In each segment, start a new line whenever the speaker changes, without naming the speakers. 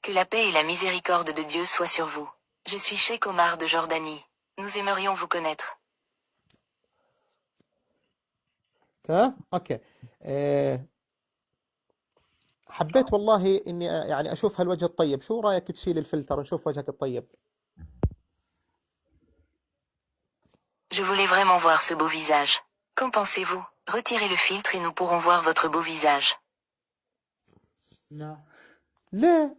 Que la paix et la miséricorde de Dieu soient sur vous. Je suis Cheikh Omar de Jordanie. Nous aimerions vous connaître.
تمام اوكي. حبيت والله اني يعني اشوف هالوجه الطيب. شو رايك تشيل الفلتر نشوف وجهك الطيب؟
Je voulais vraiment voir ce beau visage. Qu'en pensez-vous? Retirez le filtre et nous pourrons voir votre beau visage.
Non.
ليه؟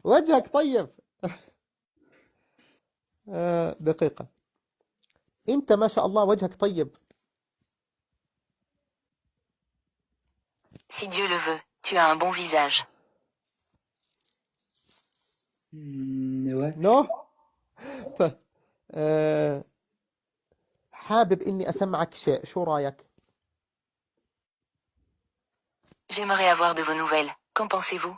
وجهك طيب. دقيقة. انت ما شاء الله وجهك طيب.
Si Dieu le veut, tu as un bon visage.
Ouais.
نو. طيب. حابب اني اسمعك شيء، شو رايك؟
J'aimerais avoir de vos nouvelles. Qu'en pensez-vous?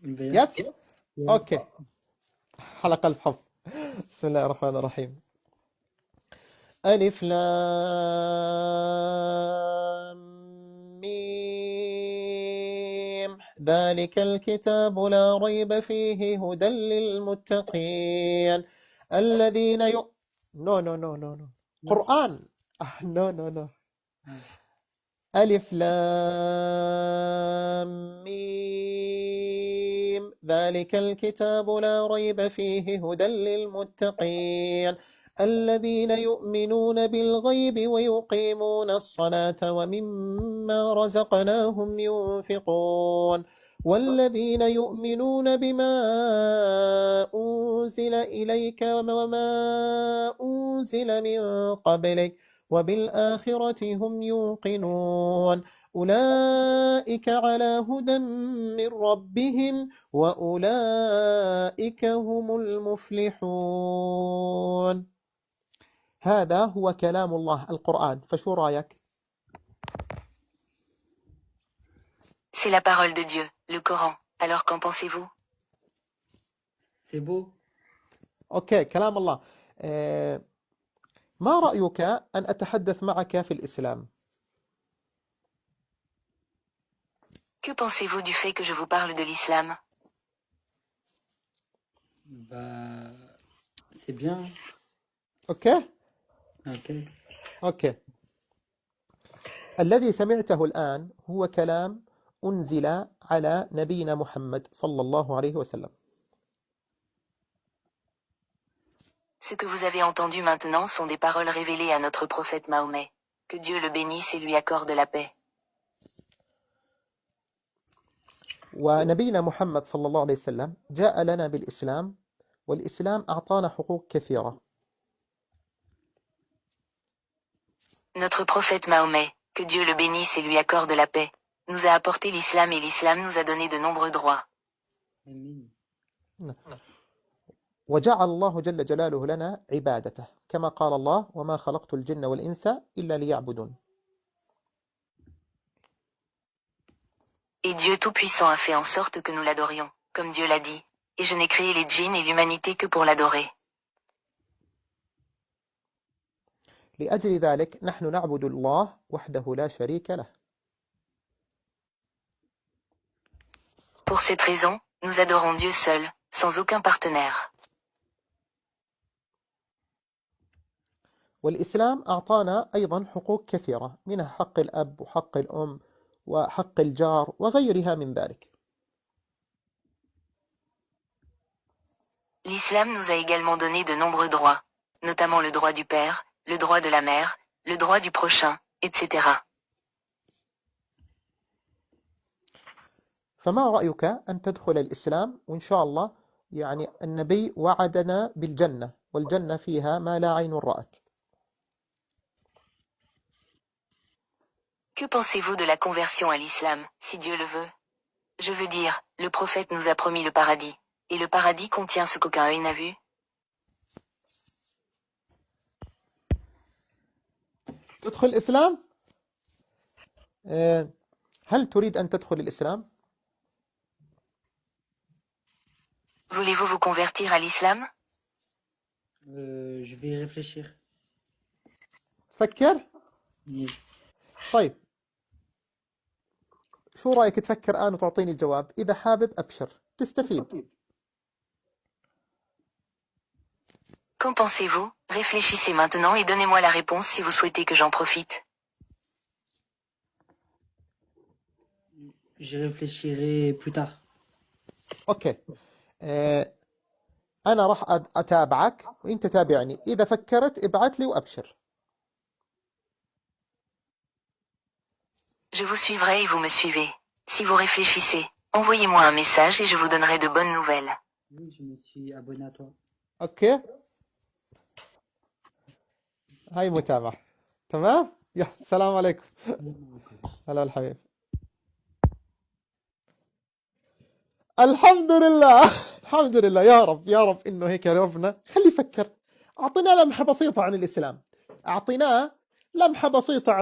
Bien.
يس.
Yes.
اوكي. حلقة الحب. بسم الله الرحمن الرحيم. ألف لام ميم ذلك الكتاب لا ريب فيه هدى للمتقين الذين نو نو نو نو نو قرآن. نو نو نو. ألف لام ميم ذلك الكتاب لا ريب فيه هدى للمتقين الذين يؤمنون بالغيب ويقيمون الصلاة ومما رزقناهم ينفقون والذين يؤمنون بما أنزل إليك وما أنزل من قبلك وبالآخرة هم يوقنون أولئك على هدى من ربهم وأولئك هم المفلحون. هذا هو كلام الله القرآن، فشو رأيك؟
C'est la parole de Dieu, le Coran. Alors qu'en pensez-vous?
C'est beau.
أوكي، كلام الله. ما رأيك أن أتحدث معك في الإسلام؟
Que pensez-vous du fait que je vous parle de l'islam?
Bah, c'est bien.
أوكي؟
Ok.
أوكي. الذي سمعته الآن هو كلام أنزل على نبينا محمد صلى الله عليه وسلم.
Ce que vous avez entendu maintenant sont des paroles révélées à notre prophète Mahomet. Que Dieu le bénisse et lui accorde la paix.
ونبينا محمد صلى الله عليه وسلم جاء لنا بالإسلام، والإسلام أعطانا حقوق كثيرة.
Notre prophète Mahomet, que Dieu le bénisse et lui accorde la paix, nous a apporté l'islam et l'islam nous a donné de nombreux droits.
Amin.
وجعل الله جل جلاله لنا عبادته كما قال الله وما خلقت الجن والإنس إلا ليعبدون.
Et Dieu Tout-Puissant a fait en sorte que nous l'adorions, comme Dieu l'a dit, et je n'ai créé les djinns et l'humanité que pour l'adorer.
لأجل ذلك نحن نعبد الله وحده لا شريك له.
Pour cette raison, nous adorons Dieu seul, sans aucun partenaire.
والإسلام أعطانا أيضا حقوق كثيرة، منها حق الأب وحق الأم وحق الجار وغيرها من ذلك.
L'islam nous a également donné de nombreux droits, notamment le droit du père, le droit de la mère, le droit du prochain, etc.
فما رأيك أن تدخل الإسلام وإن شاء الله يعني النبي وعدنا بالجنة، والجنة فيها ما لا عين رأت.
Que pensez-vous de la conversion à l'islam, si Dieu le veut? Je veux dire, le prophète nous a promis le paradis, et le paradis contient ce qu'aucun œil n'a vu.
تدخل الإسلام؟ هل تريد أن تدخل الإسلام؟
Voulez-vous vous convertir à l'islam?
Je vais y réfléchir.
تفكر؟
Oui.
طيب شو رأيك تفكر الآن وتعطيني الجواب؟ إذا حابب أبشر تستفيد.
Qu'en pensez-vous? Réfléchissez maintenant et donnez-moi la réponse si vous souhaitez que j'en profite.
Je réfléchirai plus tard.
أوكي. أنا راح أتابعك وأنت تابعني، إذا فكرت ابعث لي وأبشر.
Je vous suivrai et vous me suivez. Si vous réfléchissez, envoyez-moi un message et je vous donnerai de bonnes nouvelles.
Oui, je me suis abonné à toi.
أوكي، هاي متابعة. تمام؟ يا السلام عليكم. هلا الحبيب. الحمد لله الحمد لله، يا رب يا رب إنه هيك ربنا خلي يفكر. أعطيناه لمحة بسيطة عن الإسلام، أعطيناه لمحة بسيطة عن